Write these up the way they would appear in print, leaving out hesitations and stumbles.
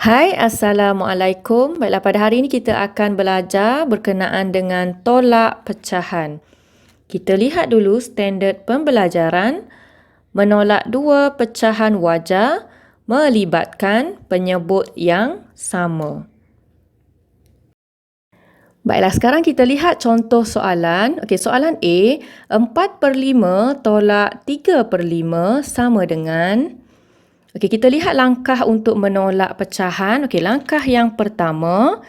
Hai, Assalamualaikum. Baiklah, pada hari ini kita akan belajar berkenaan dengan tolak pecahan. Kita lihat dulu standard pembelajaran. Menolak dua pecahan wajar melibatkan penyebut yang sama. Baiklah, sekarang kita lihat contoh soalan. Okey, soalan A, 4/5 tolak 3/5 sama dengan. Okey, kita lihat langkah untuk menolak pecahan. Okey, langkah yang pertama,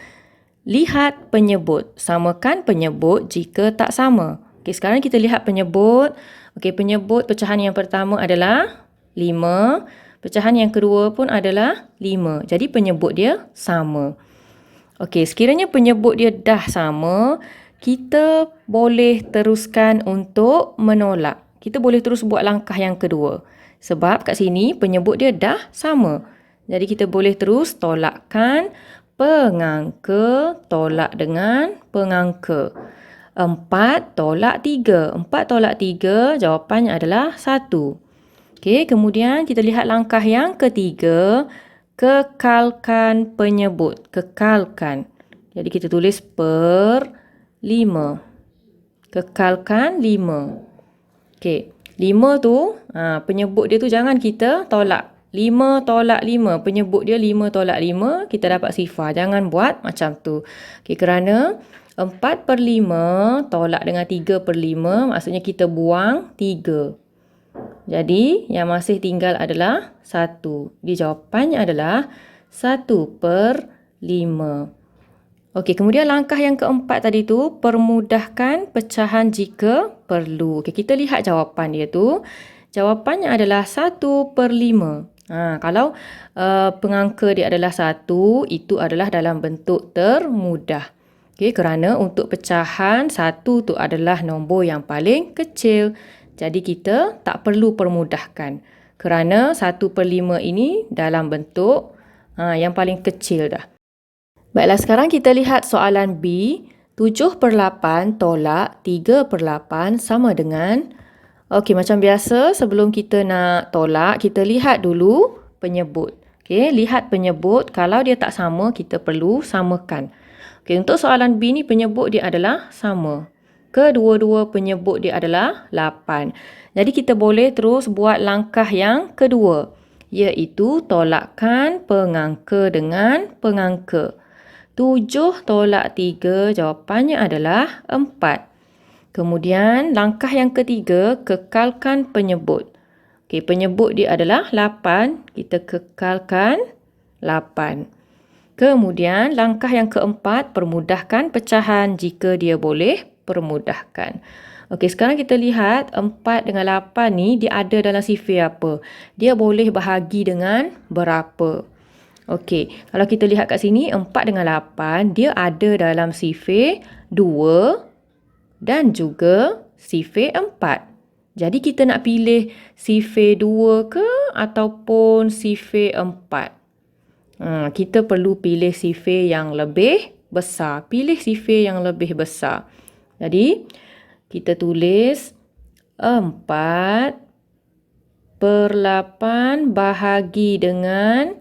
lihat penyebut. Samakan penyebut jika tak sama. Okey, sekarang kita lihat penyebut. Okey, penyebut pecahan yang pertama adalah 5. Pecahan yang kedua pun adalah 5. Jadi penyebut dia sama. Okey, sekiranya penyebut dia dah sama, kita boleh teruskan untuk menolak. Kita boleh terus buat langkah yang kedua. Sebab kat sini penyebut dia dah sama. Jadi kita boleh terus tolakkan pengangka tolak dengan pengangka. 4 tolak 3. 4 tolak 3, jawapannya adalah 1. Okey, kemudian kita lihat langkah yang ketiga, kekalkan penyebut. Kekalkan. Jadi kita tulis per 5. Kekalkan 5. Okey, 5 tu, penyebut dia tu jangan kita tolak. 5 tolak 5. Penyebut dia 5 tolak 5, kita dapat sifar. Jangan buat macam tu. Okey, kerana 4/5 tolak dengan 3/5, maksudnya kita buang 3. Jadi, yang masih tinggal adalah 1. Jadi, jawapannya adalah 1/5. Okey, kemudian langkah yang keempat tadi tu, permudahkan pecahan jika perlu. Okey, kita lihat jawapan dia tu. Jawapannya adalah 1/5. Kalau pengangka dia adalah 1, itu adalah dalam bentuk termudah. Okey, kerana untuk pecahan 1 tu adalah nombor yang paling kecil. Jadi kita tak perlu permudahkan. Kerana 1/5 ini dalam bentuk yang paling kecil dah. Baiklah, sekarang kita lihat soalan B. 7/8 tolak 3/8 sama dengan. Okey, macam biasa sebelum kita nak tolak, kita lihat dulu penyebut. Okey, lihat penyebut. Kalau dia tak sama, kita perlu samakan. Okey, untuk soalan B ni penyebut dia adalah sama. Kedua-dua penyebut dia adalah 8. Jadi kita boleh terus buat langkah yang kedua, iaitu tolakkan pengangka dengan pengangka. 7 tolak 3, jawapannya adalah 4. Kemudian langkah yang ketiga, kekalkan penyebut. Okey, penyebut dia adalah 8. Kita kekalkan 8. Kemudian langkah yang keempat, permudahkan pecahan jika dia boleh permudahkan. Okey, sekarang kita lihat 4 dengan 8 ni dia ada dalam sifir apa? Dia boleh bahagi dengan berapa? Okey, kalau kita lihat kat sini 4 dengan 8 dia ada dalam sifir 2 dan juga sifir 4. Jadi kita nak pilih sifir 2 ke ataupun sifir 4? Kita perlu pilih sifir yang lebih besar. Pilih sifir yang lebih besar. Jadi, kita tulis 4/8 bahagi dengan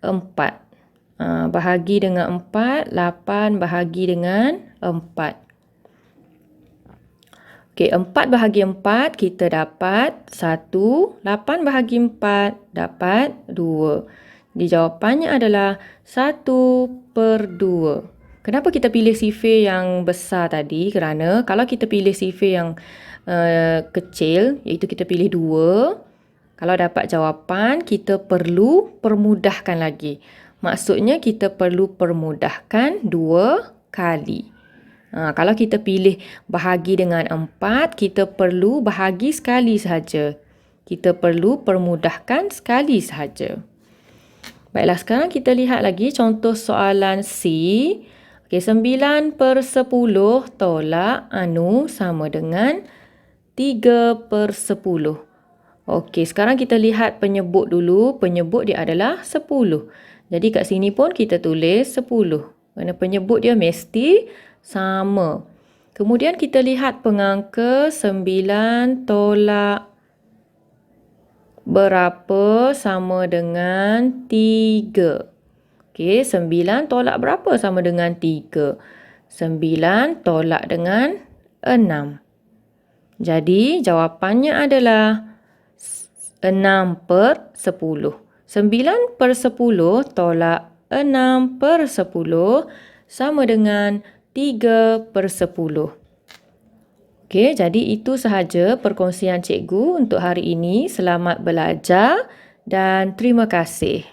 4. Bahagi dengan 4, 8 bahagi dengan 4. Okey, 4 bahagi 4, kita dapat 1. 8 bahagi 4, dapat 2. Jadi, jawapannya adalah 1/2. Kenapa kita pilih sifir yang besar tadi? Kerana kalau kita pilih sifir yang kecil, iaitu kita pilih 2, kalau dapat jawapan, kita perlu permudahkan lagi. Maksudnya kita perlu permudahkan 2 kali. Kalau kita pilih bahagi dengan 4, kita perlu bahagi sekali sahaja. Kita perlu permudahkan sekali sahaja. Baiklah, sekarang kita lihat lagi contoh soalan C. Okey, 9/10 tolak sama dengan 3/10. Okey, sekarang kita lihat penyebut dulu. Penyebut dia adalah 10. Jadi kat sini pun kita tulis 10. Kerana penyebut dia mesti sama. Kemudian kita lihat pengangka 9 tolak berapa sama dengan 3. Okey, 9 tolak berapa sama dengan 3? 9 tolak dengan 6. Jadi, jawapannya adalah 6/10. 9/10 tolak 6/10 sama dengan 3/10. Okey, jadi itu sahaja perkongsian cikgu untuk hari ini. Selamat belajar dan terima kasih.